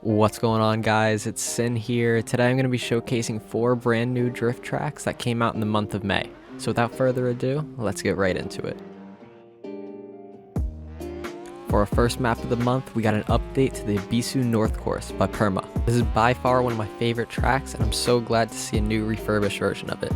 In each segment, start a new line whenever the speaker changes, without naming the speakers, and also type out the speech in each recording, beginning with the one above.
What's going on, guys? It's Sin here. Today I'm going to be showcasing 4 brand new drift tracks that came out in the month of May. So without further ado, let's get right into it. For our first map of the month, we got an update to the Ebisu North Course by Perma. This is by far one of my favorite tracks, and I'm so glad to see a new refurbished version of it.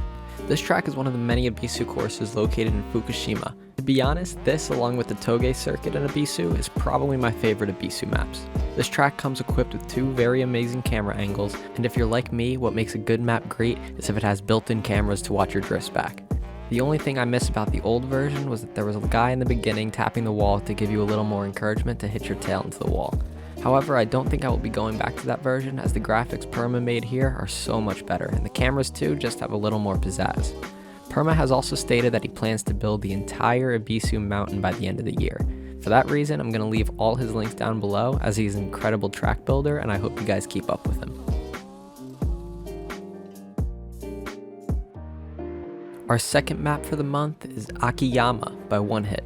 This track is one of the many Ebisu courses located in Fukushima. To be honest, this along with the Toge circuit in Ebisu is probably my favorite Ebisu maps. This track comes equipped with 2 very amazing camera angles, and if you're like me, what makes a good map great is if it has built-in cameras to watch your drifts back. The only thing I miss about the old version was that there was a guy in the beginning tapping the wall to give you a little more encouragement to hit your tail into the wall. However, I don't think I will be going back to that version, as the graphics Perma made here are so much better, and the cameras too just have a little more pizzazz. Perma has also stated that he plans to build the entire Ebisu mountain by the end of the year. For that reason, I'm going to leave all his links down below, as he's an incredible track builder and I hope you guys keep up with him. Our second map for the month is Akiyama by One Hit.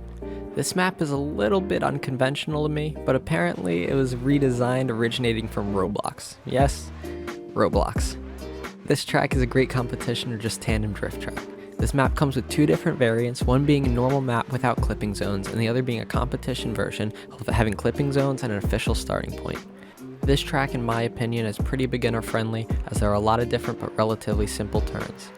This map is a little bit unconventional to me, but apparently it was redesigned originating from Roblox. Yes, Roblox. This track is a great competition or just tandem drift track. This map comes with 2 different variants, one being a normal map without clipping zones, and the other being a competition version of having clipping zones and an official starting point. This track, in my opinion, is pretty beginner friendly, as there are a lot of different but relatively simple turns.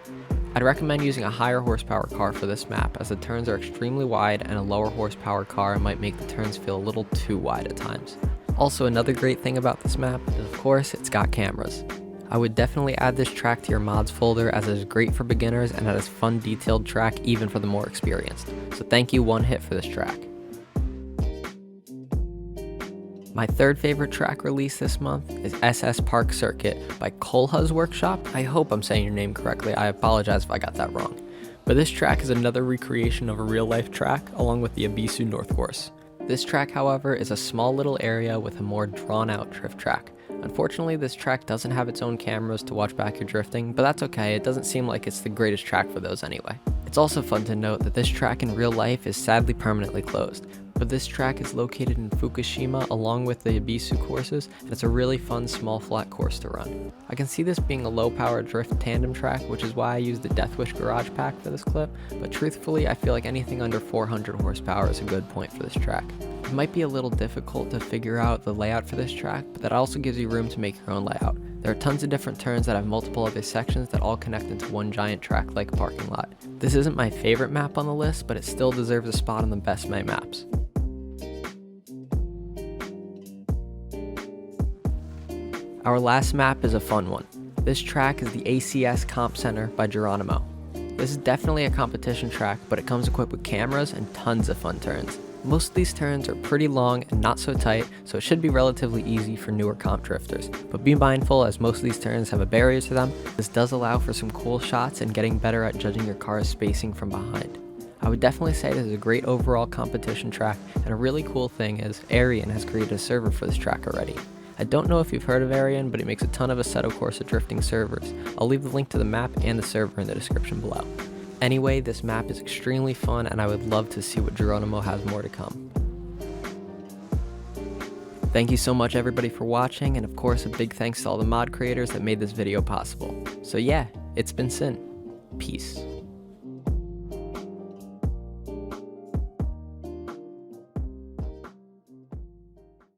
I'd recommend using a higher horsepower car for this map, as the turns are extremely wide and a lower horsepower car might make the turns feel a little too wide at times. Also, another great thing about this map is, of course, it's got cameras. I would definitely add this track to your mods folder, as it is great for beginners and it is a fun detailed track even for the more experienced. So thank you One Hit for this track. My third favorite track release this month is SS Park Circuit by Kolha's Workshop. I hope I'm saying your name correctly, I apologize if I got that wrong. But this track is another recreation of a real life track along with the Ebisu North Course. This track, however, is a small little area with a more drawn out drift track. Unfortunately, this track doesn't have its own cameras to watch back your drifting, but that's okay, it doesn't seem like it's the greatest track for those anyway. It's also fun to note that this track in real life is sadly permanently closed, but this track is located in Fukushima along with the Ebisu courses, and it's a really fun small flat course to run. I can see this being a low power drift tandem track, which is why I used the Deathwish Garage Pack for this clip, but truthfully I feel like anything under 400 horsepower is a good point for this track. It might be a little difficult to figure out the layout for this track, but that also gives you room to make your own layout. There are tons of different turns that have multiple other sections that all connect into one giant track like parking lot. This isn't my favorite map on the list, but it still deserves a spot on the best May maps. Our last map is a fun one. This track is the ACS Comp Center by Geronimo. This is definitely a competition track, but it comes equipped with cameras and tons of fun turns. Most of these turns are pretty long and not so tight, so it should be relatively easy for newer comp drifters. But be mindful, as most of these turns have a barrier to them. This does allow for some cool shots and getting better at judging your car's spacing from behind. I would definitely say this is a great overall competition track, and a really cool thing is Arian has created a server for this track already. I don't know if you've heard of Arian, but he makes a ton of Assetto Corsa drifting servers. I'll leave the link to the map and the server in the description below. Anyway, this map is extremely fun, and I would love to see what Geronimo has more to come. Thank you so much everybody for watching, and of course a big thanks to all the mod creators that made this video possible. So yeah, it's been Sin. Peace.